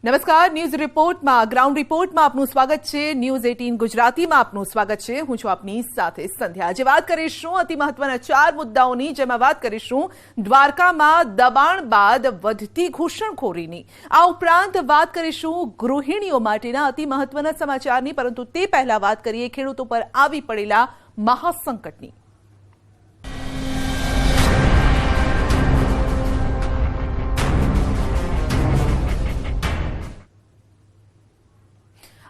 નમસ્કાર ન્યૂઝ રિપોર્ટમાં ગ્રાઉન્ડ રિપોર્ટમાં આપનું સ્વાગત છે। ન્યૂઝ 18 ગુજરાતીમાં આપનું સ્વાગત છે। હું છું આપની સાથે સંધ્યા। આજે વાત કરીશું અતિ મહત્વના 4 મુદ્દાઓની, જેમાં વાત કરીશું દ્વારકામાં દબાણ બાદ વધતી ઘૂસણખોરીની। આ ઉપરાંત વાત કરીશું ગૃહિણીઓ માટેના અતિ મહત્વના સમાચારની, પરંતુ તે પહેલા વાત કરીએ ખેડૂતો પર આવી પડેલા મહાસંકટની।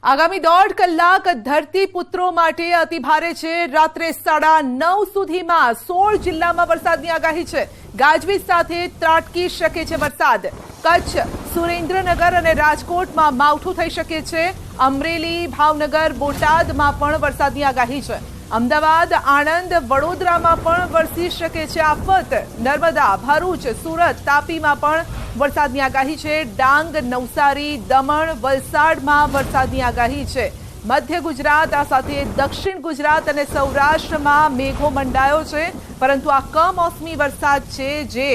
આગામી 1.5 કલાક ધરતીપુત્રો માટે અતિ ભારે છે। રાત્રે 9:30 સુધીમાં 16 જિલ્લામાં વરસાદની આગાહી છે। ગાજવીજ સાથે ત્રાટકી શકે છે વરસાદ। કચ્છ, સુરેન્દ્રનગર અને રાજકોટમાં માવઠું થઈ શકે છે। અમરેલી, ભાવનગર, બોટાદમાં પણ વરસાદની આગાહી છે। અમદાવાદ, આણંદ, વડોદરામાં પણ વરસી શકે છે આફત। નર્મદા, ભરૂચ, સુરત, તાપીમાં પણ વરસાદની આગાહી છે। ડાંગ, નવસારી, દમણ, વલસાડમાં વરસાદની આગાહી છે। મધ્ય ગુજરાત આ સાથે દક્ષિણ ગુજરાત અને સૌરાષ્ટ્રમાં મેઘો મંડાયો છે, પરંતુ આ કમોસમી વરસાદ છે જે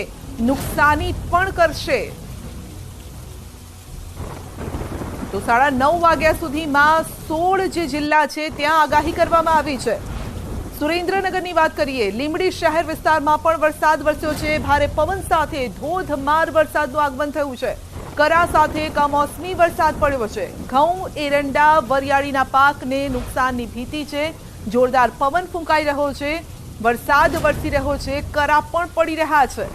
નુકસાની પણ કરશે। તો 9:30 વાગ્યા સુધીમાં 16 જે જિલ્લા છે ત્યાં આગાહી કરવામાં આવી છે। સુરેન્દ્રનગરની વાત કરીએ, લીંબડી શહેર વિસ્તારમાં પણ વરસાદ વરસ્યો છે। ભારે પવન સાથે ધોધમાર વરસાદનું આગમન થયું છે। કરા સાથે કમોસમી વરસાદ પડ્યો છે। ઘઉં, એરંડા, વરિયાળીના પાકને નુકસાનની ભીતિ છે। જોરદાર પવન ફૂંકાઈ રહ્યો છે, વરસાદ વરસી રહ્યો છે, કરા પણ પડી રહ્યા છે।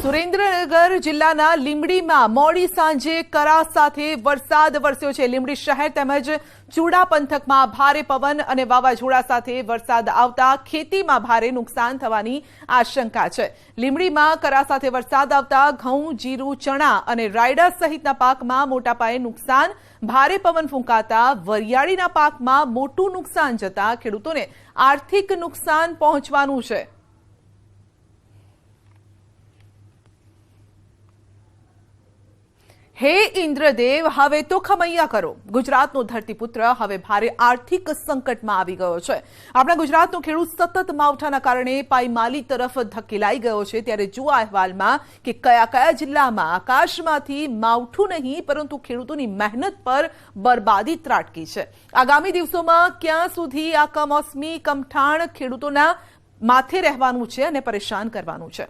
સુરેન્દ્રનગર જિલ્લાના લીંબડીમાં મોડી સાંજે કરા સાથે વરસાદ વરસ્યો છે। લીંબડી શહેર તેમજ ચૂડા પંથકમાં ભારે પવન અને વાવાઝોડા સાથે વરસાદ આવતા ખેતીમાં ભારે નુકસાન થવાની આશંકા છે। લીંબડીમાં કરા સાથે વરસાદ આવતા ઘઉં, જીરું, ચણા અને રાયડા સહિતના પાકમાં મોટા પાયે નુકસાન। ભારે પવન ફૂંકાતા વરિયાળીના પાકમાં મોટું નુકસાન જતા ખેડૂતોને આર્થિક નુકસાન પહોંચવાનું છે। હે ઇન્દ્રદેવ, હવે તો ખમૈયા કરો। ગુજરાતનો ધરતીપુત્ર હવે ભારે આર્થિક સંકટમાં આવી ગયો છે। આપણા ગુજરાતનો ખેડૂત સતત માવઠાના કારણે પાયમાલી તરફ ધકેલાઈ ગયો છે। ત્યારે જુઓ અહેવાલમાં કે કયા કયા જિલ્લામાં આકાશમાંથી માવઠું નહીં પરંતુ ખેડૂતોની મહેનત પર બરબાદી ત્રાટકી છે। આગામી દિવસોમાં ક્યાં સુધી આ કમોસમી કમઠાણ ખેડૂતોના માથે રહેવાનું છે અને પરેશાન કરવાનું છે।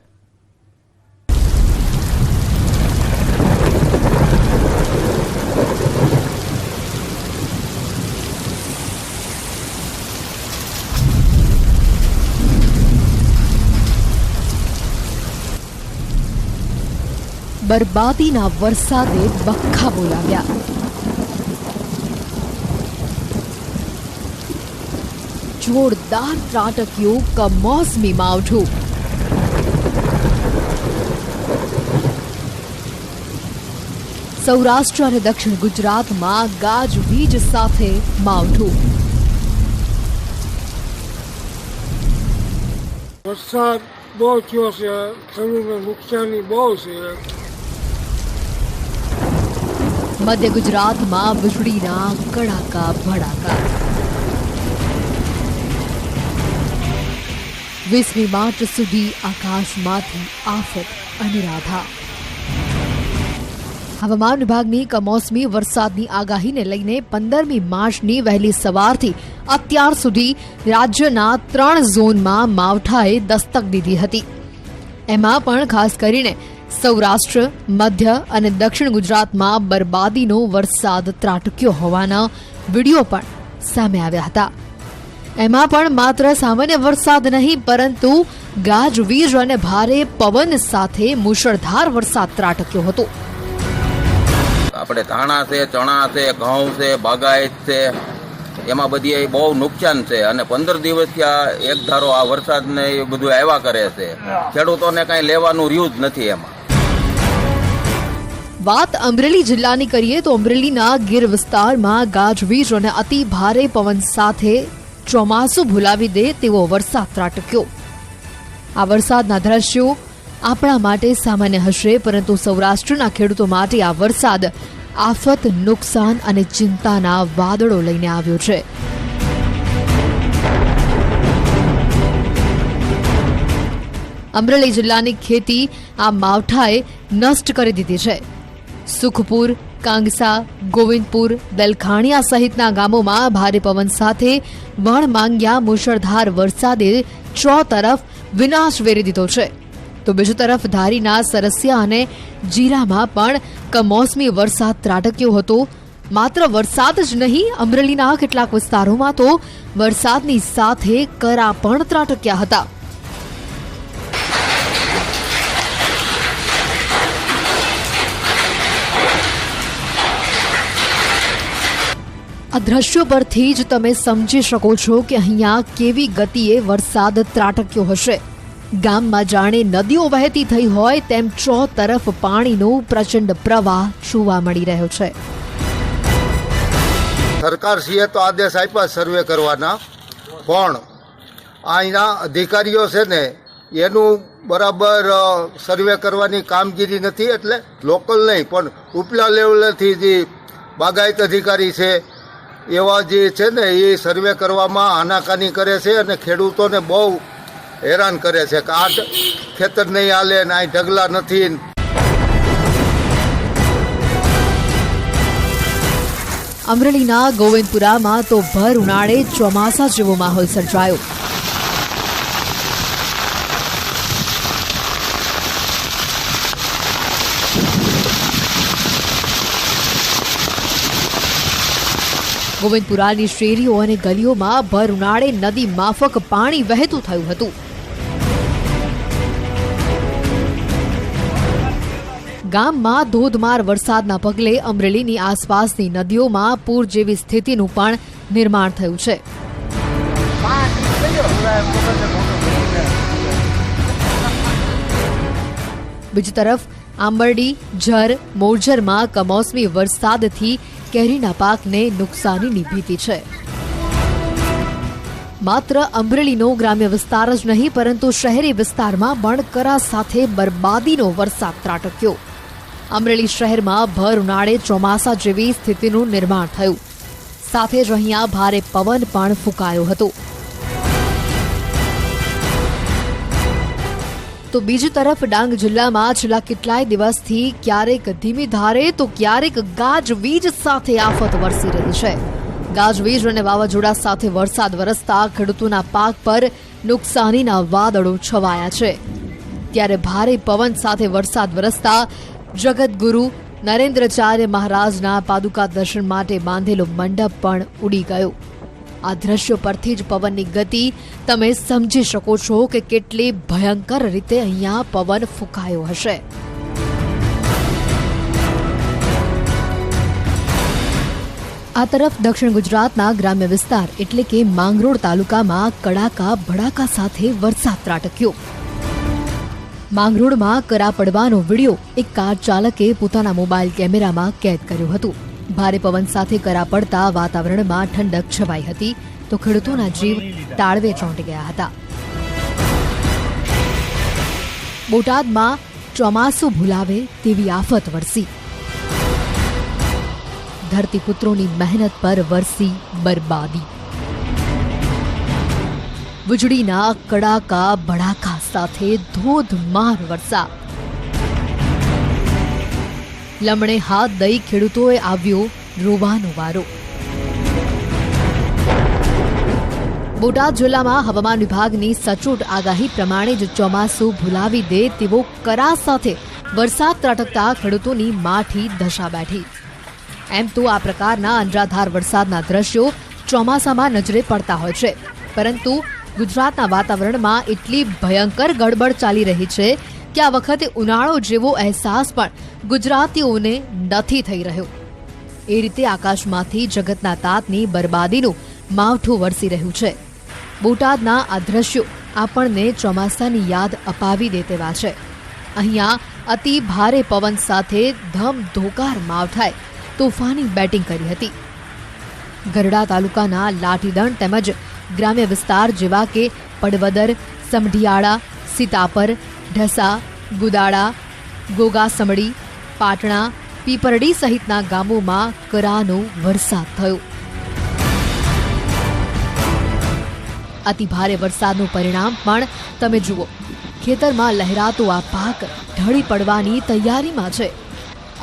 બરબાદીના વરસાદે બખ્ખા બોલાવ્યા। જોરદાર ત્રાટક્યું કમોસમી માવઠું। સૌરાષ્ટ્ર અને દક્ષિણ ગુજરાતમાં ગાજવીજ સાથે માવઠું। વરસાદ બહુ થયો છે, ખેડૂતને નુકસાની બહુ છે। મધ્ય ગુજરાતમાં વીજળીના કડાકા ભડાકા। 20મી માર્ચ સુધી આકાશમાંથી આફત અનિરાધા। હવામાન વિભાગની કમોસમી વરસાદની આગાહીને લઈને 15મી માર્ચની વહેલી સવારથી અત્યાર સુધી રાજ્યના 3 ઝોનમાં માવઠાએ દસ્તક દીધી હતી। એમાં પણ ખાસ કરીને સૌરાષ્ટ્ર, મધ્ય અને દક્ષિણ ગુજરાતમાં બરબાદીનો વરસાદ ત્રાટક્યો હોવાના વિડીયો પણ સામે આવ્યા હતા। એમાં પણ માત્ર સામાન્ય વરસાદ નહીં પરંતુ ગાજવીજ અને ભારે પવન સાથે મુશળધાર વરસાદ ત્રાટક્યો હતો। આપણે ધાણા છે, ચણા છે, ઘઉં છે, બાગાયત છે, એમાં બધી બહુ નુકસાન છે। અને 15 દિવસથી આ એક ધારો આ વરસાદને એ બધું આવ્યા કરે છે। ખેડૂતોને કઈ લેવાનું રહ્યું જ નથી એમાં। વાત અમરેલી જિલ્લાની કરીએ તો અમરેલીના ગીર વિસ્તારમાં ગાજવીજ અને અતિ ભારે પવન સાથે ચોમાસું ભૂલાવી દે તેવો વરસાદ ત્રાટક્યો। આ વરસાદના દ્રશ્યો આપણા માટે સામાન્ય હશે, પરંતુ સૌરાષ્ટ્રના ખેડૂતો માટે આ વરસાદ આફત, નુકસાન અને ચિંતાના વાદળો લઈને આવ્યો છે। અમરેલી જિલ્લાની ખેતી આ માવઠાએ નષ્ટ કરી દીધી છે. સુખપુર, કાંગસા, ગોવિંદપુર, દલખાણીયા સહિતના ગામોમાં ભારે પવન સાથે વણમાંગ્યા મુશળધાર વરસાદે ચોતરફ વિનાશ વેરી દીધો છે. તો બીજી તરફ ધારીના સરસિયા અને જીરામાં પણ કમોસમી વરસાદ ત્રાટક્યો હતો. માત્ર વરસાદ જ નહીં, અમરેલીના કેટલાક વિસ્તારોમાં તો વરસાદની સાથે કરા પણ ત્રાટક્યા હતા. આ દ્રશ્યો પરથી જ તમે સમજી શકો છો કે અહીંયા કેવી ગતિએ વરસાદ ત્રાટક્યો હશે. ગામમાં જાણે નદીઓ વહેતી થઈ હોય તેમ ચોતરફ પાણીનો પ્રચંડ પ્રવાહ જોવા મળી રહ્યો છે. સરકારશ્રીએ તો આદેશ આપ્યા સર્વે કરવાના, પણ અહીંના અધિકારીઓ છે ને એનું બરાબર સર્વે કરવાની કામગીરી નથી. એટલે લોકલ નહીં પણ ઉપલા લેવલેથી જે બાગાયત અધિકારી છે એવા જે છે ને એ સર્વે કરવામાં આનાકાની કરે છે અને ખેડૂતોને બહુ હેરાન કરે છે કે આ ખેતર નહીં હાલે ને અહીં ઢગલા નથી. અમરેલીના ગોવિંદપુરામાં તો ભર ઉનાળે ચોમાસા જેવો માહોલ સર્જાયો. ગોવિંદપુરાની શેરીઓ અને ગલીઓમાં ભર ઉનાળે નદી માફક પાણી વહેતું થયું હતું. ગામમાં ધોધમાર વરસાદના પગલે અમરેલીની આસપાસની નદીઓમાં પૂર જેવી સ્થિતિનું પણ નિર્માણ થયું છે. બીજી તરફ આંબરડી, જર, મોરજરમાં કમોસમી વરસાદથી કેરીના પાકને નુકસાનીની ભીતિ છે. માત્ર અમરેલીનો ગ્રામ્ય વિસ્તાર જ નહીં પરંતુ શહેરી વિસ્તારમાં પણ કરા સાથે બરબાદીનો વરસાદ ત્રાટક્યો. અમરેલી શહેરમાં ભર ઉનાળે ચોમાસા જેવી સ્થિતિનું નિર્માણ થયું. સાથે જ અહીંયા ભારે પવન પણ ફૂંકાયો હતો. તો બીજી તરફ ડાંગ જિલ્લામાં છેલ્લા કેટલાય દિવસથી ક્યારેક ધીમી ધારે તો ક્યારેક ગાજવીજ સાથે આફત વરસી રહી છે. ગાજવીજ અને વાવાઝોડા સાથે વરસાદ વરસતા ખેડૂતોના પાક પર નુકસાનીના વાદળો છવાયા છે. ત્યારે ભારે પવન સાથે વરસાદ વરસતા જગતગુરુ નરેન્દ્રાચાર્ય મહારાજના પાદુકા દર્શન માટે બાંધેલો મંડપ પણ ઉડી ગયો. આ દ્રશ્યો પરથી જ પવનની ગતિ તમે સમજી શકો છો કે કેટલી ભયંકર રીતે અહીંયા પવન ફૂંકાયો હશે. આ તરફ દક્ષિણ ગુજરાતના ગ્રામ્ય વિસ્તાર એટલે કે માંગરોળ તાલુકામાં કડાકા ભડાકા સાથે વરસાદ ત્રાટક્યો. માંગરોળમાં કરા પડવાનો વિડીયો એક કાર ચાલકે પોતાના મોબાઈલ કેમેરામાં કેદ કર્યો હતો. ભારે પવન સાથે કરા પડતા વાતાવરણમાં ઠંડક છવાઈ હતી તો ખેડૂતોના જીવ તાળવે ચોંટી ગયા હતા. બોટાદમાં ચોમાસું ભૂલાવે તેવી આફત વરસી. ધરતીપુત્રોની મહેનત પર વરસી બરબાદી. વીજળીના કડાકા ભડાકા સાથે ધોધમાર વરસાદ. લમણે હાથ દઈ ખેડૂતોએ આવ્યો રોવાનો વારો. બોટાદ જિલ્લામાં હવામાન વિભાગની સચોટ આગાહી પ્રમાણે જ ચોમાસું ભૂલાવી દે તેવો કરા સાથે વરસાદ ત્રાટકતા ખેડૂતોની માઠી દશા બેઠી. એમ તો આ પ્રકારના અનરાધાર વરસાદના દ્રશ્યો ચોમાસામાં નજરે પડતા હોય છે, પરંતુ ગુજરાતના વાતાવરણમાં એટલી ભયંકર ગડબડ ચાલી રહી છે કે આ વખતે ઉનાળો જેવો અહેસાસ પણ ગુજરાતીઓને નથી થઈ રહ્યો. એ રીતે આકાશમાંથી જગતના તાતની બરબાદીનું માવઠું વરસી રહ્યું છે. બોટાદના આ દ્રશ્યો આપણને ચોમાસાની યાદ અપાવી દે તેવા છે. અહીંયા અતિ ભારે પવન સાથે ધમધોકાર માવઠાએ તોફાની બેટિંગ કરી હતી. ગરડા તાલુકાના લાઠીદણ તેમજ ગ્રામ્ય વિસ્તાર જેવા કે પડવદર, સમઢિયાળા, સીતાપર, ઢસા, ગુદાડા, ગોગાસમડી, પાટણા, પીપરડી સહિતના ગામોમાં કરાનો વરસાદ થયો. અતિ ભારે વરસાદનું પરિણામ પણ તમે જુઓ. ખેતરમાં લહેરાતો આ પાક ઢળી પડવાની તૈયારીમાં છે.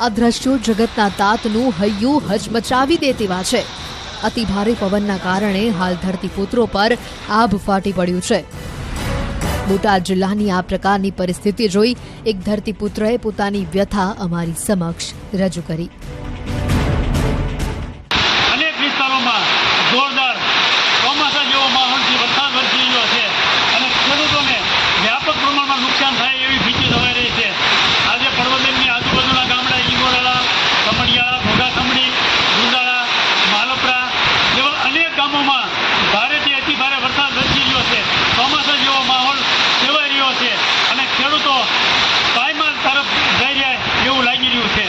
આ દ્રશ્યો જગતના તાતનું હૈયું હચમચાવી દે તેવા છે. અતિ ભારે પવનના કારણે હાલ ધરતીપુત્રો પર આભ ફાટી પડ્યું છે. બોટાદ જિલ્લાની આ પ્રકારની પરિસ્થિતિ જોઈ એક ધરતીપુત્રએ પોતાની વ્યથા અમારી સમક્ષ રજૂ કરી. અનેક વિસ્તારોમાં જોરદાર ચોમાસા જેવો માહોલથી વરસાદ વરસી રહ્યો છે અને ખેડૂતોને વ્યાપક પ્રમાણમાં નુકસાન થાય એવી ભીતિ દવાઈ રહી છે. આજે પડવદરની આજુબાજુના ગામડા ઈગોરાળા, કમડિયાળા, ઘોઘાખમડી, ગુંદાળા, માલપરા જેવા અનેક ગામોમાં ભારેથી અતિ ભારે વરસાદ વરસી રહ્યો છે. ચોમાસા જેવો માહોલ સેવાઈ રહ્યો છે અને ખેડૂતો પાયમાલ તરફ જઈ રહ્યા એવું લાગી રહ્યું છે.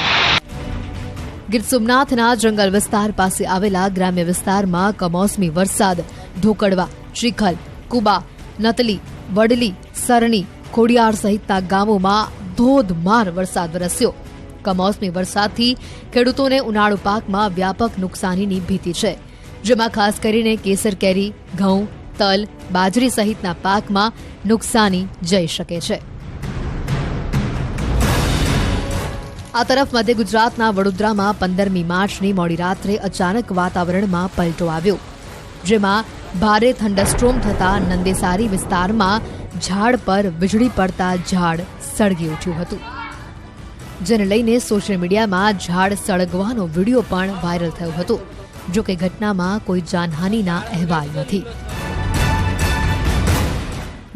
ગીર સોમનાથના જંગલ વિસ્તાર પાસે આવેલા ગ્રામ્ય વિસ્તારમાં કમોસમી વરસાદ ઢોકળવા, શીખલ, કુબા, નતલી, વડલી, સરણી, ખોડિયાર સહિતના ગામોમાં ધોધમાર વરસાદ વરસ્યો. કમોસમી વરસાદથી ખેડૂતોને ઉનાળુ પાકમાં વ્યાપક નુકસાનીની ભીતિ છે, જેમાં ખાસ કરીને કેસર કેરી, ઘઉં, તલ, બાજરી સહિતના પાકમાં નુકસાની જઈ શકે છે. આ તરફ મધ્ય ગુજરાતના વડોદરામાં 15મી માર્ચની મોડી રાત્રે અચાનક વાતાવરણમાં પલટો આવ્યો, જેમાં ભારે થંડરસ્ટ્રોમ થતાં નંદેસારી વિસ્તારમાં ઝાડ પર વીજળી પડતા ઝાડ સળગી ઉઠ્યું હતું, જેને લઈને સોશિયલ મીડિયામાં ઝાડ સળગવાનો વિડીયો પણ વાયરલ થયો હતો. જો કે ઘટનામાં કોઈ જાનહાનિના અહેવાલ નથી.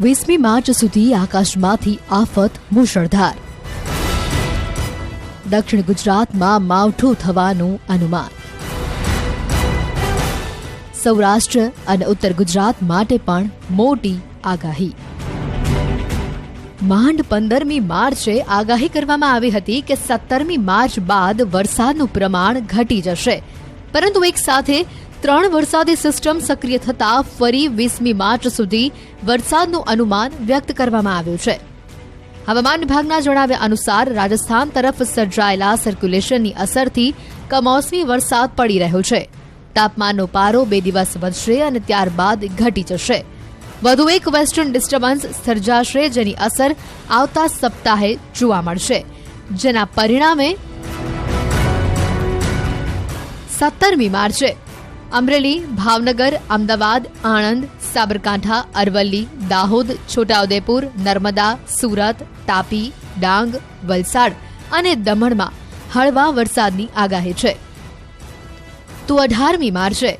20મી માર્ચ સુધી આકાશમાંથી આફત મુશળધાર. દક્ષિણ ગુજરાતમાં માવઠું થવાનું અનુમાન. સૌરાષ્ટ્ર અને ઉત્તર ગુજરાત માટે પણ મોટી આગાહી. માંડ 15મી માર્ચે આગાહી કરવામાં આવી હતી કે 17મી માર્ચ બાદ વરસાદનું પ્રમાણ ઘટી જશે, પરંતુ એક સાથે 3 વરસાદી સિસ્ટમ સક્રિય થતા ફરી 20મી માર્ચ સુધી વરસાદનું અનુમાન વ્યક્ત કરવામાં આવ્યું છે. હવામાન વિભાગના જણાવ્યા અનુસાર રાજસ્થાન તરફ સર્જાયેલા સર્ક્યુલેશનની અસરથી કમોસમી વરસાદ પડી રહ્યો છે. તાપમાનનો પારો 2 દિવસ વધશે અને ત્યારબાદ ઘટી જશે. વધુ એક વેસ્ટર્ન ડિસ્ટર્બન્સ સર્જાશે, જેની અસર આવતા સપ્તાહે જોવા મળશે, જેના પરિણામે 17મી માર્ચે અમરેલી, ભાવનગર, અમદાવાદ, આણંદ, સાબરકાંઠા, અરવલ્લી, દાહોદ, છોટાઉદેપુર, નર્મદા, સુરત, તાપી, ડાંગ, વલસાડ અને દમણમાં હળવા વરસાદની આગાહી છે. તો 18મી માર્ચે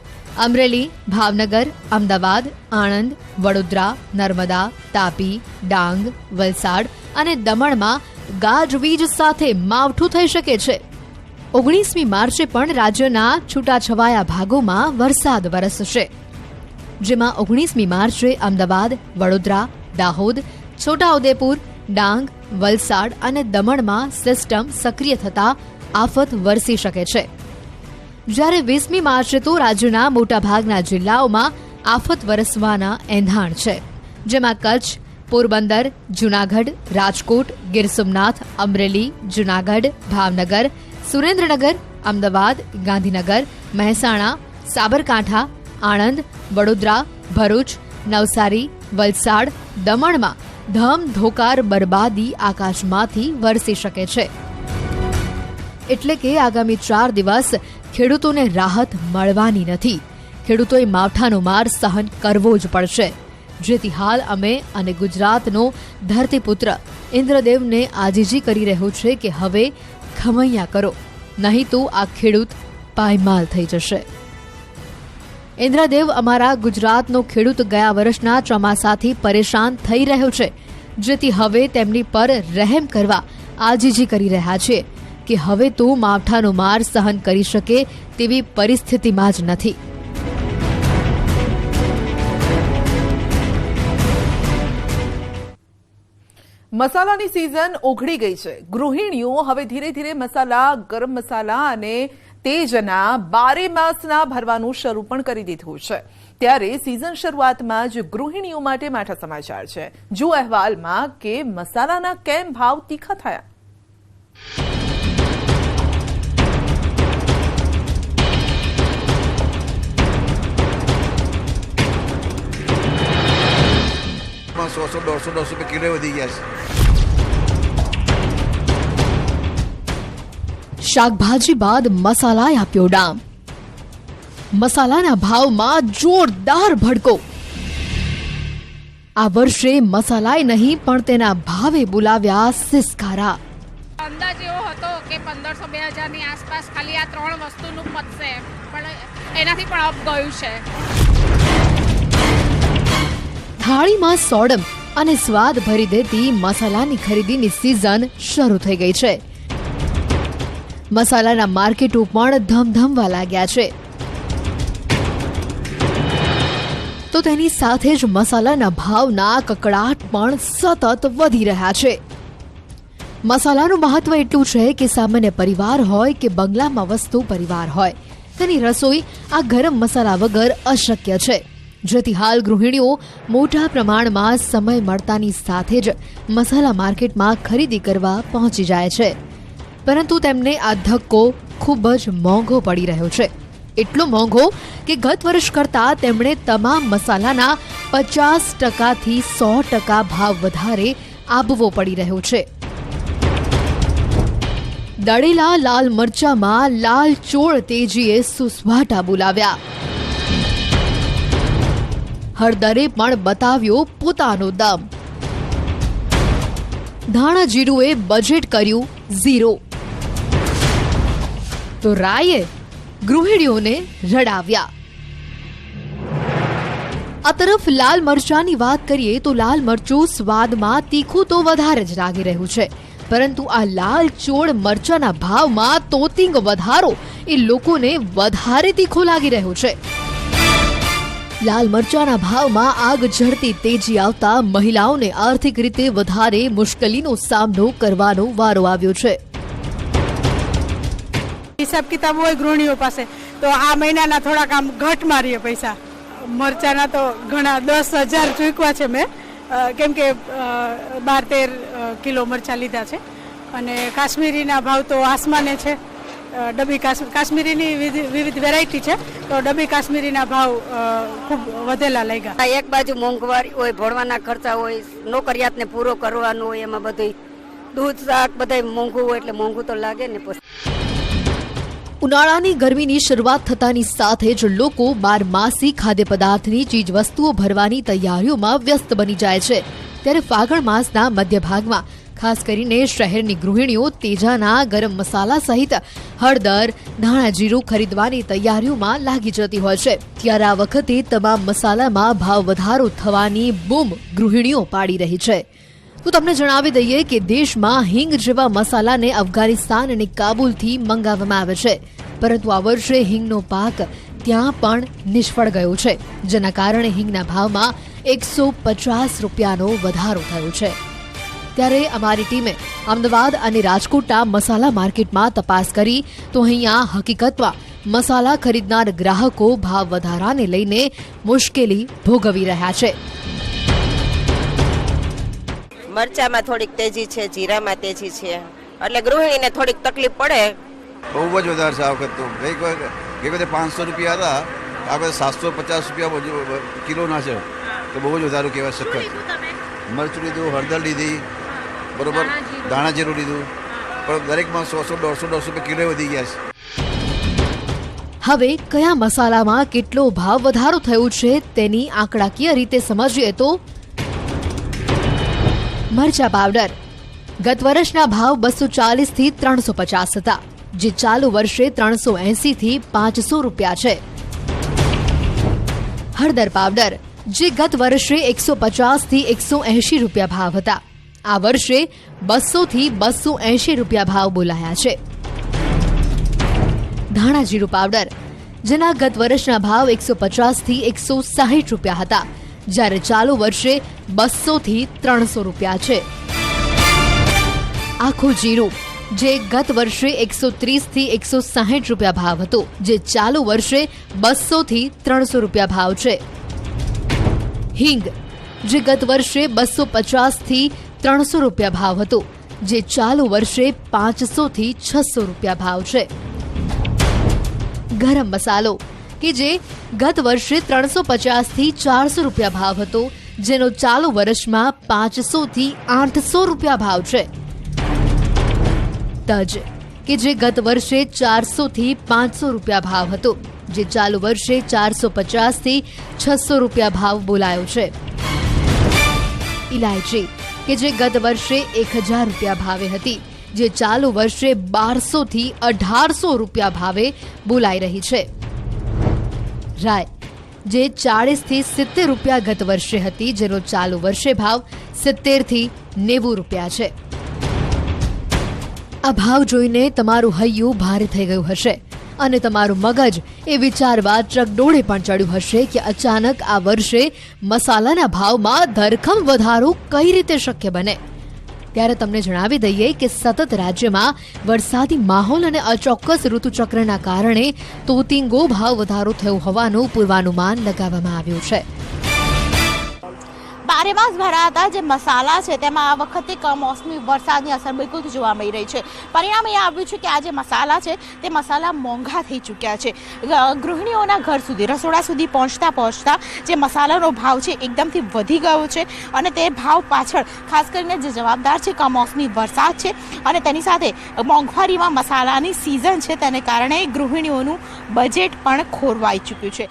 અમરેલી, ભાવનગર, અમદાવાદ, આણંદ, વડોદરા, નર્મદા, તાપી, ડાંગ, વલસાડ અને દમણમાં ગાજવીજ સાથે માવઠું થઈ શકે છે. 19મી માર્ચે પણ રાજ્યના છૂટાછવાયા ભાગોમાં વરસાદ વરસશે, જેમાં 19મી માર્ચે અમદાવાદ, વડોદરા, દાહોદ, છોટાઉદેપુર, ડાંગ, વલસાડ અને દમણમાં સિસ્ટમ સક્રિય થતા આફત વરસી શકે છે. જ્યારે 20મી માર્ચે તો રાજ્યના મોટાભાગના જિલ્લાઓમાં આફત વરસવાના એંધાણ છે, જેમાં કચ્છ, પોરબંદર, જૂનાગઢ, રાજકોટ, ગીર સોમનાથ, અમરેલી, જૂનાગઢ, ભાવનગર, સુરેન્દ્રનગર, અમદાવાદ, ગાંધીનગર, મહેસાણા, સાબરકાંઠા, આણંદ, વડોદરા, ભરૂચ, નવસારી, વલસાડ, દમણમાં ધમધોકાર બરબાદી આકાશમાંથી વરસી શકે છે. એટલે કે આગામી 4 દિવસ ખેડૂતોને રાહત મળવાની નથી. ખેડૂતોએ માવઠાનો માર સહન કરવો જ પડશે, જેથી હાલ અમે અને ગુજરાતનો ધરતીપુત્ર ઇન્દ્રદેવને આજીજી કરી રહ્યો છે કે હવે ખમૈયા કરો, નહીં તો આ ખેડૂત પાયમાલ થઈ જશે. ઇન્દ્રદેવ અમારા ગુજરાતનો ખેડૂત ગયા વર્ષના ચોમાસાથી પરેશાન થઈ રહ્યો છે, જેથી હવે તેમની પર રહેમ કરવા આજીજી કરી રહ્યા છે કે હવે તો માવઠાનો માર સહન કરી શકે તેવી પરિસ્થિતિમાં જ નથી. મસાલાની સિઝન ઓગળી ગઈ છે. ગૃહિણીઓ હવે ધીરે ધીરે મસાલા, ગરમ મસાલા અને તેજના 12 માસના ભરવાનું શરૂ પણ કરી દીધું છે. ત્યારે સિઝન શરૂઆતમાં જ ગૃહિણીઓ માટે માઠા સમાચાર છે. જો અહેવાલમાં કે મસાલાના કેમ ભાવ તીખા થયા. 100-150 રૂપિયા કિલો વધી ગયા છે. શાકભાજી બાદ મસાલાએ આપ્યો ડામ. મસાલાના ભાવમાં જોરદાર ભડકો. આ વર્ષે મસાલાએ નહીં પણ તેના ભાવે બોલાવ્યા સિસકારા. અંદાજ એવો હતો કે 1500-2000 ની આસપાસ ખાલી આ 3 વસ્તુનું પતશે, પણ એનાથી પણ અપ ગયું છે. થાળીમાં સોડમ અને સ્વાદ ભરી દેતી મસાલાની ખરીદીની સિઝન શરૂ થઈ ગઈ છે. મસાલાના માર્કેટો પણ ધમધમવા લાગ્યા છે. તો તેની સાથે જ મસાલાના ભાવના કકડાટ પણ સતત વધી રહ્યા છે. મસાલાનું મહત્વ એટલું છે કે સામાન્ય પરિવાર હોય કે બંગલામાં વસતો પરિવાર હોય, તેની રસોઈ આ ગરમ મસાલા વગર અશક્ય છે. જેથી હાલ ગૃહિણીઓ મોટા પ્રમાણમાં સમય મળતાની સાથે જ મસાલા માર્કેટમાં ખરીદી કરવા પહોંચી જાય છે. પરંતુ તેમને આ ધક્કો ખૂબ જ મોંઘો પડી રહ્યો છે. એટલો મોંઘો કે ગત વર્ષ કરતા તેમણે તમામ મસાલાના 50%થી 100% ભાવ વધારે આપવો પડી રહ્યો છે. દળેલા લાલ મરચામાં લાલ ચોળ તેજીએ સુસવાટા બોલાવ્યા. હળદરે પણ બતાવ્યો પોતાનો દમ. ધાણા જીરુએ બજેટ કર્યું 0. તો રાયે ગૃહિણીઓને રડાવ્યા. આ તરફ લાલ મરચાની વાત કરીએ તો લાલ મરચું સ્વાદમાં તીખું તો વધારે જ લાગી રહ્યું છે, પરંતુ આ લાલ ચોળ મરચાના ભાવમાં તોતિંગ વધારો એ લોકોને વધારે તીખો લાગી રહ્યો છે. લાલ મરચાના ભાવમાં આગ ઝરતી તેજી આવતા મહિલાઓને આર્થિક રીતે વધારે મુશ્કેલીનો સામનો કરવાનો વારો આવ્યો છે. હિસાબ કિતાબ હોય ગૃહિણીઓ પાસે તો આ મહિનાના થોડાક આમ ઘટ મારીએ પૈસા. મરચાના તો ઘણા 10,000 ચૂકવા છે મેં, કેમ કે 12-13 કિલો મરચાં લીધા છે. અને કાશ્મીરીના ભાવ તો આસમાને છે. ડબ્બી કાશ્મીરીની વિવિધ વેરાયટી છે, તો ડબ્બી કાશ્મીરીના ભાવ ખૂબ વધેલા લાગ્યા. એક બાજુ મોંઘવારી હોય, ભણવાના ખર્ચા હોય, નોકરિયાતને પૂરો કરવાનો હોય, એમાં બધું દૂધ શાક બધા મોંઘું હોય એટલે મોંઘું તો લાગે ને. ઉનાળાની ગરમીની શરૂઆત થતાની સાથે જ લોકો બારમાસી ખાદ્ય પદાર્થની ચીજ વસ્તુઓ ભરવાની તૈયારીઓમાં વ્યસ્ત બની જાય છે. ત્યારે ફાગણ માસના મધ્ય ભાગમાં ખાસ કરીને શહેરની ગૃહિણીઓ તેજાના ગરમ મસાલા સહિત હળદર, ધાણા જીરું ખરીદવાની તૈયારીઓમાં લાગી જતી હોય છે. ત્યારે આ વખતે તમામ મસાલામાં ભાવ વધારો થવાની બૂમ ગૃહિણીઓ પાડી રહી છે. તો તમને જણાવી દઈએ કે દેશમાં હિંગ જેવા મસાલાને અફઘાનિસ્તાન અને કાબુલથી મંગાવવામાં આવે છે, પરંતુ આ વર્ષે હિંગનો પાક ત્યાં પણ નિષ્ફળ ગયો છે, જેના કારણે હિંગના ભાવમાં 150 રૂપિયાનો વધારો થયો છે. ત્યારે અમારી ટીમે અમદાવાદ અને રાજકોટના મસાલા માર્કેટમાં તપાસ કરી તો અહીંયા હકીકતમાં મસાલા ખરીદનાર ગ્રાહકો ભાવ વધારાને લઈને મુશ્કેલી ભોગવી રહ્યા છે. મરચામાં થોડીક તેજી છે, જીરામાં તેજી છે, એટલે ગૃહિણીને થોડીક તકલીફ પડે. બહુ જ વધારે છે આ વખત તો. ગઈ વખતે 500 રૂપિયા હતા, આ વખતે 750 રૂપિયા કિલોના છે, તો બહુ જ વધારે કહેવાય. સખત મરચું લીધું, હળદર લીધી, બરોબર, ધાણા જીરું લીધું, પણ દરેકમાં 100-150 રૂપિયા કિલો વધી ગયા છે. હવે કયા મસાલામાં કેટલો ભાવ વધારો થયો છે તેની આંકડાકીય રીતે સમજીએ તો મરચા પાવડર ગત વર્ષના ભાવ 240 થી 350 હતા, જે ચાલુ વર્ષે 380 થી 500 રૂપિયા છે. હળદર પાવડર જે ગત વર્ષે 150 થી 180 રૂપિયા ભાવ હતા, આ વર્ષે 200 થી 280 રૂપિયા ભાવ બોલાયા છે. ધાણા જીરું પાવડર જેના ગત વર્ષના ભાવ 150 થી 160 રૂપિયા હતા, જ્યારે ચાલુ વર્ષે 200 થી 300 રૂપિયા છે. આખું જીરું જે ગત વર્ષે 130 થી 160 રૂપિયા ભાવ હતો, જે ચાલુ વર્ષે 200 થી 300 રૂપિયા ભાવ છે. હિંગ જે ગત વર્ષે 250 થી 300 રૂપિયા ભાવ હતો, જે ચાલુ વર્ષે 500 થી 600 રૂપિયા ભાવ છે. ગરમ મસાલો કે જે ગત વર્ષે 350 થી 400 રૂપિયા ભાવ હતો, જેનો ચાલુ વર્ષમાં 500 થી 800 રૂપિયા ભાવ છે। તજ કે જે ગત વર્ષે 400 થી 500 રૂપિયા ભાવ હતો, જે ચાલુ વર્ષે 450 થી 600 રૂપિયા ભાવ બોલાયો છે। ઇલાયચી કે જે ગત વર્ષે 1000 રૂપિયા ભાવે હતી, જે ચાલુ વર્ષે 1200 થી 1800 રૂપિયા ભાવે બોલાઈ રહી છે। રાય જે 40 થી 70 રૂપિયા ગત વર્ષે હતી, જેનો ચાલુ વર્ષે ભાવ 70 થી 90 રૂપિયા છે। આ ભાવ જોઈને તમારું હૈયું ભારે થઈ ગયું હશે અને તમારું મગજ એ વિચારવા ચકડોળે પણ ચડ્યું હશે કે અચાનક આ વર્ષે મસાલાના ભાવમાં ધરખમ વધારો કઈ રીતે શક્ય બને। ત્યારે તમને જણાવી દઈએ કે સતત રાજ્યમાં વરસાદી માહોલ અને અચોક્કસ ઋતુચક્રના કારણે તોતિંગો ભાવ વધારો થયો હોવાનું પૂર્વાનુમાન લગાવવામાં આવ્યું છે। બારેમાસ ભરાતા જે મસાલા છે તેમાં આ વખતે કમોસમી વરસાદની અસર બિલકુલ જોવા મળી રહી છે। પરિણામ એ આવ્યું છે કે આ જે મસાલા છે તે મસાલા મોંઘા થઈ ચૂક્યા છે। ગૃહિણીઓના ઘર સુધી, રસોડા સુધી પહોંચતા પહોંચતા જે મસાલાનો ભાવ છે એકદમથી વધી ગયો છે અને તે ભાવ પાછળ ખાસ કરીને જે જવાબદાર છે કમોસમી વરસાદ છે અને તેની સાથે મોંઘવારીમાં મસાલાની સિઝન છે, તેને કારણે ગૃહિણીઓનું બજેટ પણ ખોરવાઈ ચૂક્યું છે।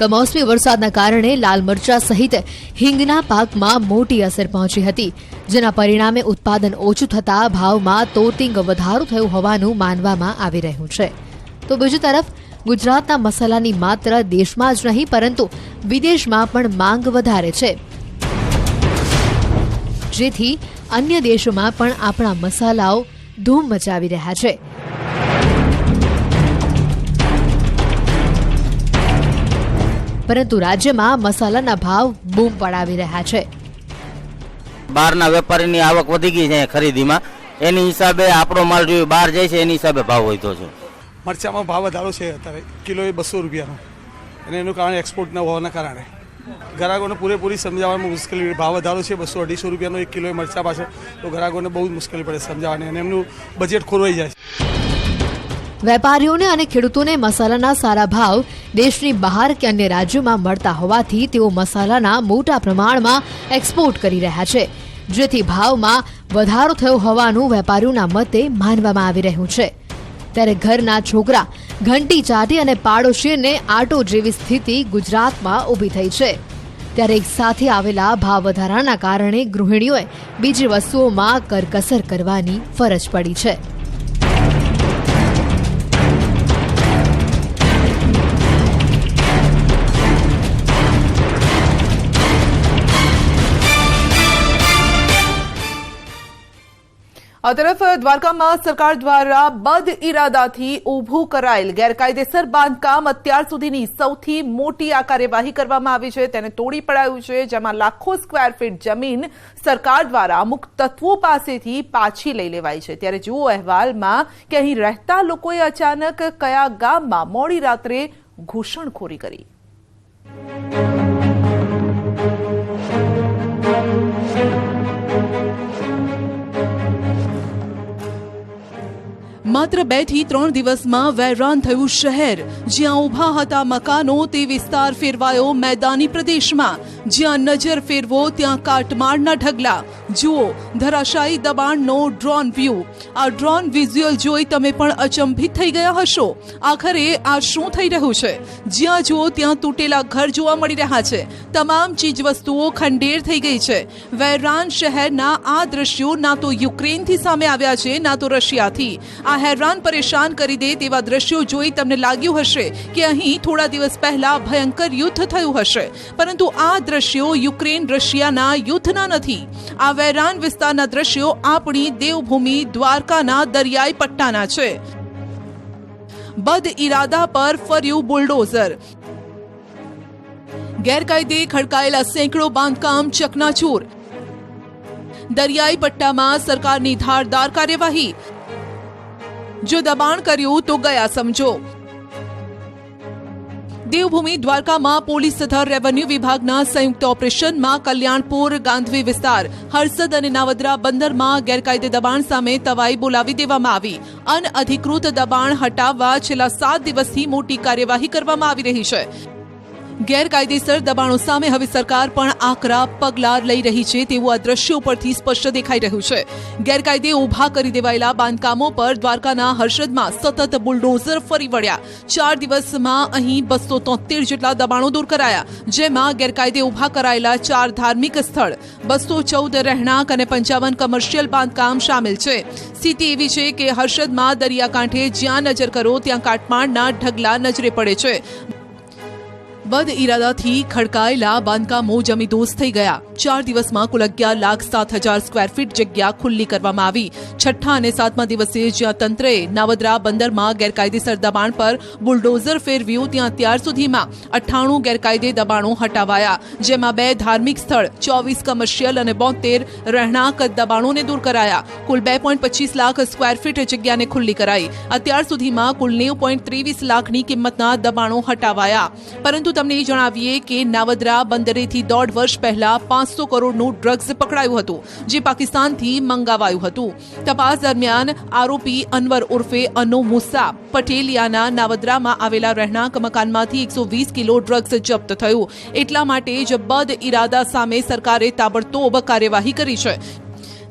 કમોસમી વરસાદના કારણે લાલ મરચા સહિત હિંગના પાકમાં મોટી અસર પહોંચી હતી, જેના પરિણામે ઉત્પાદન ઓછું થતા ભાવમાં તોતિંગ વધારો થયો હોવાનું માનવામાં આવી રહ્યું છે। તો બીજી તરફ ગુજરાતના મસાલાની માત્ર દેશમાં જ નહીં પરંતુ વિદેશમાં પણ માંગ વધારે છે, જેથી અન્ય દેશોમાં પણ આપણા મસાલાઓ ધૂમ મચાવી રહ્યા છે। પરંતુ રાજ્યમાં મસાલાના ભાવ બૂમ પડાવી રહ્યા છે। બહારના વેપારીની આવક વધી ગઈ છે ખરીદીમાં, એની હિસાબે આપણો માલ જો બહાર જાય છે એની હિસાબે ભાવ વધ્યો છે। મરચામાં ભાવ વધારો છે, અત્યારે કિલો 200 રૂપિયાનો, અને એનું કારણ એક્સપોર્ટ ન હોવાના કારણે ગ્રાહકોને પૂરેપૂરી સમજાવવામાં મુશ્કેલી। ભાવ વધારો છે 200-250 રૂપિયાનો 1 કિલો મરચા પાછળ, તો ગ્રાહકોને બહુ જ મુશ્કેલી પડે સમજાવવાની અને એમનું બજેટ ખોરવાઈ જાય છે। વેપારીઓને અને ખેડૂતોને મસાલાના સારા ભાવ દેશની બહાર કે અન્ય રાજ્યોમાં મળતા હોવાથી તેઓ મસાલાના મોટા પ્રમાણમાં એક્સપોર્ટ કરી રહ્યા છે, જેથી ભાવમાં વધારો થયો હોવાનું વેપારીઓના મતે માનવામાં આવી રહ્યું છે। ત્યારે ઘરના છોકરા ઘંટી ચાટી અને પાડોશીને આટો જેવી સ્થિતિ ગુજરાતમાં ઊભી થઈ છે। ત્યારે એક સાથે આવેલા ભાવ વધારાના કારણે ગૃહિણીઓએ બીજી વસ્તુઓમાં કરકસર કરવાની ફરજ પડી છે। આ તરફ દ્વારકામાં સરકાર દ્વારા બદ ઇરાદાથી ઊભું કરાયેલ ગેરકાયદેસર બાંધકામ અત્યાર સુધીની સૌથી મોટી આ કાર્યવાહી કરવામાં આવી છે, તેને તોડી પડાયું છે, જેમાં લાખો સ્ક્વેર ફીટ જમીન સરકાર દ્વારા અમુક તત્વો પાસેથી પાછી લઈ લેવાઈ છે। ત્યારે જુઓ અહેવાલમાં કે અહીં રહેતા લોકોએ અચાનક કયા ગામમાં મોડી રાત્રે ઘૂસણખોરી કરી। માત્ર 2 થી 3 દિવસમાં વેરાન થયું શહેર। જ્યાં ઊભા હતા મકાનો તે વિસ્તાર ફેરવાયો મેદાની પ્રદેશમાં। જ્યાં નજર ફેરવો ત્યાં કાટમાળના ઢગલા। જુઓ ધરાશાયી દબાણનો ડ્રોન વ્યૂ। આ ડ્રોન વિઝ્યુઅલ જોઈ તમે પણ અચંભિત થઈ ગયા હશો। આખરે આ શું થઈ રહ્યું છે? જ્યાં જુઓ ત્યાં તૂટેલા ઘર જોવા મળી રહ્યા છે। તમામ ચીજવસ્તુઓ ખંડેર થઈ ગઈ છે। વેરાન શહેરના આ દ્રશ્યો ના તો યુક્રેનથી સામે આવ્યા છે ના તો રશિયાથી। આ હેરાન પરેશાન કરી દે તેવા દ્રશ્યો જોઈ તમને લાગ્યું હશે કે અહીં થોડા દિવસ પહેલા ભયંકર યુદ્ધ થયું હશે, પરંતુ આ દ્રશ્યો યુક્રેન રશિયાના યુદ્ધના નથી। આ વેરાન વિસ્તારના દ્રશ્યો આપણી દેવભૂમિ દ્વારકાના દરિયાઈ પટ્ટાના છે। બદ ઇરાદા પર ફર્યું બુલડોઝર। ગેરકાયદે ખડકાયેલા સેંકડો બાંધકામ ચકનાચૂર। દરિયાઈ પટ્ટામાં સરકારની ધારદાર કાર્યવાહી। જો દબાણ કર્યું તો ગયા સમજો। દેવભૂમિ દ્વારકામાં પોલીસ તથા રેવન્યુ વિભાગના સંયુક્ત ઓપરેશનમાં કલ્યાણપુર, ગાંધવી વિસ્તાર, હરસદ અને નાવદરા બંદરમાં ગેરકાયદે દબાણ સામે તવાઈ બોલાવી દેવામાં આવી। અનઅધિકૃત દબાણ હટાવવા છેલ્લા 7 દિવસથી મોટી કાર્યવાહી કરવામાં આવી રહી છે। ગેરકાયદેસર દબાણો સામે હવે સરકાર પણ આકરા પગલાં લઈ રહી છે તેવું આ દ્રશ્યો પરથી સ્પષ્ટ દેખાઈ રહ્યું છે। ગેરકાયદે ઊભા કરી દેવાયેલા બાંધકામો પર દ્વારકાના હર્ષદમાં સતત બુલડોઝર ફરી વળ્યા। 4 દિવસમાં અહીં 273 જેટલા દબાણો દૂર કરાયા, જેમાં ગેરકાયદે ઊભા કરાયેલા 4 ધાર્મિક સ્થળ, 214 રહેણાંક અને 55 કમર્શિયલ બાંધકામ સામેલ છે। સ્થિતિ એવી છે કે હર્ષદમાં દરિયાકાંઠે જ્યાં નજર કરો ત્યાં કાટમાળના ઢગલા નજરે પડે છે। બદ ઇરાદાથી ખડકાયેલા બાંધકામો જમીદોસ્ત થઈ ગયા। 4 દિવસમાં કુલ 11,07,000 સ્ક્વેર ફીટ જગ્યા ખુલ્લી કરવામાં આવી। છઠ્ઠા અને 7મા દિવસે જ્યાં તંત્રએ નાવદરા બંદરમાં ગેરકાયદેસર દબાણ પર બુલડોઝર ફેરવ્યું, ત્યાં અત્યાર સુધીમાં 98 ગેરકાયદે દબાણો હટાવાયા, જેમાં 2 ધાર્મિક સ્થળ, 24 કમર્શિયલ અને 72 રહેણાંક દબાણોને દૂર કરાયા। કુલ 2.25 લાખ સ્ક્વેર ફીટ જગ્યાને ખુલ્લી કરાઈ। અત્યાર સુધીમાં કુલ 90.23 લાખની કિંમતના દબાણો હટાવાયા। પરંતુ તમને એ જણાવીએ કે નાવદરા બંદરેથી 1.5 વર્ષ પહેલા 500 કરોડનું ડ્રગ્સ પકડાયું હતું, જે પાકિસ્તાનથી મંગાવાયું હતું। તપાસ દરમિયાન આરોપી અનવર ઉર્ફે અનો મુસા પટેલિયાના નાવદરામાં આવેલા રહેણાંક મકાનમાંથી 120 કિલો ડ્રગ્સ જપ્ત થયું। એટલા માટે જ બદ ઇરાદા સામે સરકારે તાબડતોબ કાર્યવાહી કરી છે,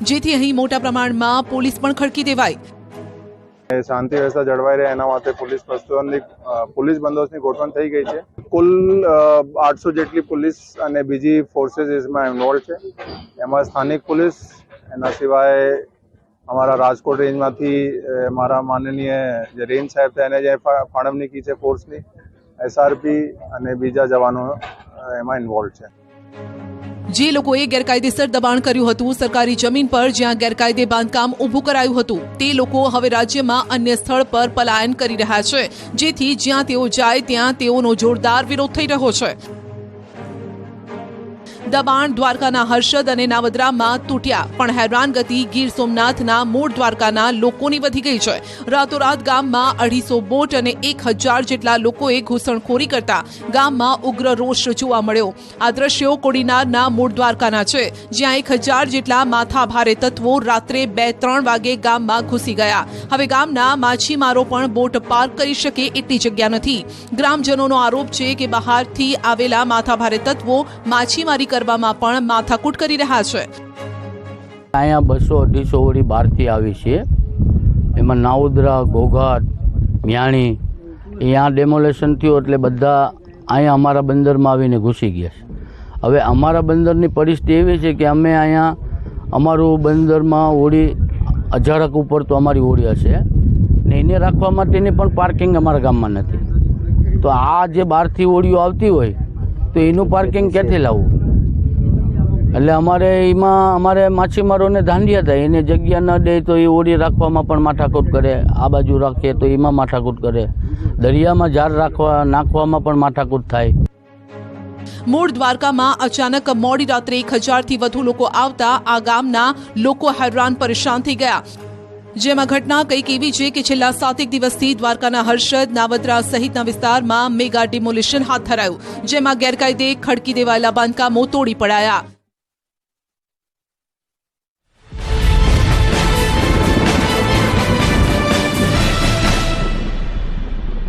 જેથી અહીં મોટા પ્રમાણમાં પોલીસ પણ ખડકી દેવાઈ। શાંતિ વ્યવસ્થા જળવાઈ રહે એના માટે પોલીસ બંદોબસ્તની ગોઠવણ થઈ ગઈ છે। કુલ 800 જેટલી પોલીસ અને બીજી ફોર્सेस इसमें ઇન્વોલ્વ છે। એમાં સ્થાનિક પોલીસ, એના સિવાય અમારા રાજકોટ રેન્જમાંથી મારા માનનીય જે રેન્જ સાહેબ છે એને જે ફાળવણી કી છે ફોર્સની, SRP અને બીજા જવાનો એમાં ઇન્વોલ્વ છે। જે લોકોએ ગેરકાયદેસર દબાણ કર્યું હતું, સરકારી જમીન પર જ્યાં ગેરકાયદે બાંધકામ ઊભું કરાયું હતું, તે લોકો હવે રાજ્યમાં અન્ય સ્થળ પર પલાયન કરી રહ્યા છે, જેથી જ્યાં તેઓ જાય ત્યાં તેઓનો જોરદાર વિરોધ થઈ રહ્યો છે। દબાણ દ્વારકાના હર્ષદ અને નાવદરામાં તૂટ્યા, પણ હેરાનગતિ ગીર સોમનાથના મૂળ દ્વારકાના લોકોની વધી ગઈ છે। રાતોરાત ગામમાં 250 બોટ અને 1000 જેટલા લોકોએ ઘૂસણખોરી કરતા ગામમાં ઉગ્ર રોષ જોવા મળ્યો। આ દ્રશ્યો કોડીનારના મૂળ દ્વારકાના છે, જ્યાં 1000 જેટલા માથાભારે તત્વો રાત્રે 2-3 વાગે ગામમાં ઘૂસી ગયા। હવે ગામના માછીમારો પણ બોટ પાર્ક કરી શકે એટલી જગ્યા નથી। ગ્રામજનોનો આરોપ છે કે બહારથી આવેલા માથાભારે તત્વો માછીમારી કરવામાં પણ માથાકૂટ કરી રહ્યા છે। અહીંયા 200-250 ઓળી બહારથી આવી છે, એમાં નાવદરા, ઘોઘાટ, મ્યાણી, અહીંયા ડેમોલેશન થયું એટલે બધા અહીંયા અમારા બંદરમાં આવીને ઘૂસી ગયા છે। હવે અમારા બંદરની પરિસ્થિતિ એવી છે કે અમે અહીંયા અમારું બંદરમાં ઓળી 1000 ઉપર તો અમારી ઓળી હશે ને એને રાખવા માટેની પણ પાર્કિંગ અમારા ગામમાં નથી। તો આ જે બહારથી ઓળીઓ આવતી હોય તો એનું પાર્કિંગ ક્યાંથી લાવવું? એટલે અમારે માછીમારોને ધાંડિયા થાય, એને જગ્યા ન દે તો એ ઓળી રાખવામાં પણ માથાકૂટ કરે, આ બાજુ રાખે તો એમાં માથાકૂટ કરે, દરિયામાં ઝાર નાખવામાં પણ માથાકૂટ થાય। મૂળ દ્વારકામાં અચાનક મોડી રાત્રે 1000થી વધુ લોકો આવતા આ ગામના લોકો હેરાન પરેશાન થઈ ગયા। જેમાં ઘટના કંઈક એવી છે કે છેલ્લા 7 દિવસથી દ્વારકાના હર્ષદ, નાવદરા સહિતના વિસ્તારમાં મેગા ડિમોલિશન હાથ ધરાયું, જેમાં ગેરકાયદે ખડકી દેવાયેલા બાંધકામો તોડી પડાયા।